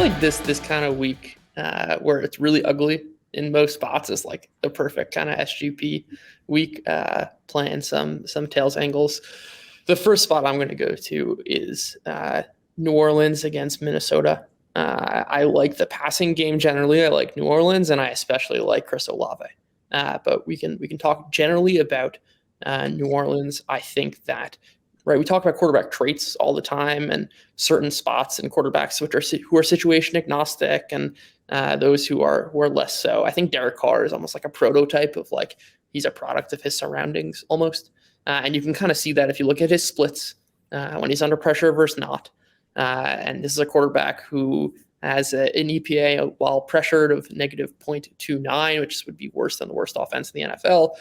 like this kind of week where it's really ugly in most spots is like the perfect kind of SGP week, playing some tails angles. The first spot I'm going to go to is New Orleans against Minnesota. I like the passing game generally. I like New Orleans, and I especially like Chris Olave. But we can talk generally about New Orleans. I think that right, we talk about quarterback traits all the time and certain spots and quarterbacks who are situation agnostic and those who are less so. I think Derek Carr is almost like a prototype of like he's a product of his surroundings almost, and you can kind of see that if you look at his splits when he's under pressure versus not. And this is a quarterback who has an EPA while pressured of negative 0.29, which would be worse than the worst offense in the NFL,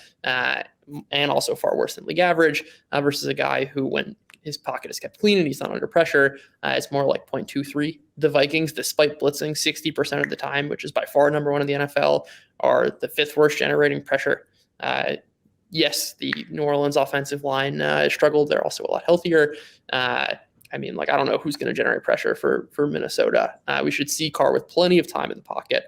and also far worse than league average, versus a guy who, when his pocket is kept clean and he's not under pressure, it's more like 0.23. The Vikings, despite blitzing 60% of the time, which is by far number one in the NFL, are the fifth worst generating pressure. Yes, the New Orleans offensive line struggled. They're also a lot healthier. I mean, like, I don't know who's going to generate pressure for Minnesota. We should see Carr with plenty of time in the pocket,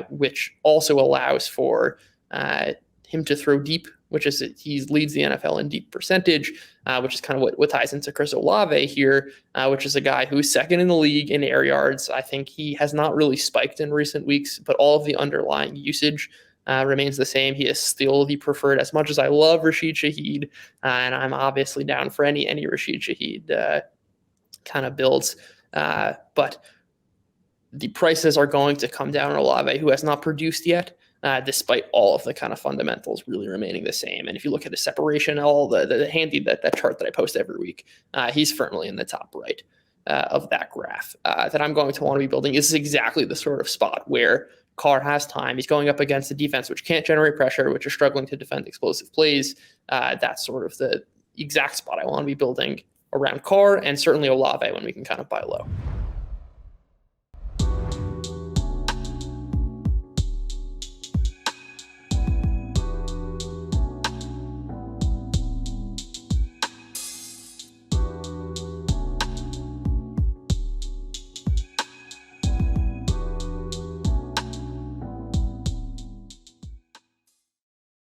which also allows for him to throw deep, which is he leads the NFL in deep percentage, which is kind of what ties into Chris Olave here, which is a guy who's second in the league in air yards. I think he has not really spiked in recent weeks, but all of the underlying usage remains the same. He is still the preferred. As much as I love Rashid Shaheed, and I'm obviously down for any Rashid Shaheed kind of builds, but the prices are going to come down on Olave, who has not produced yet, despite all of the kind of fundamentals really remaining the same. And if you look at the separation, all the handy that chart that I post every week, he's firmly in the top right of that graph that I'm going to want to be building. This is exactly the sort of spot where Carr has time. He's going up against a defense which can't generate pressure, which is struggling to defend explosive plays. That's sort of the exact spot I want to be building around Carr, and certainly Olave when we can kind of buy low.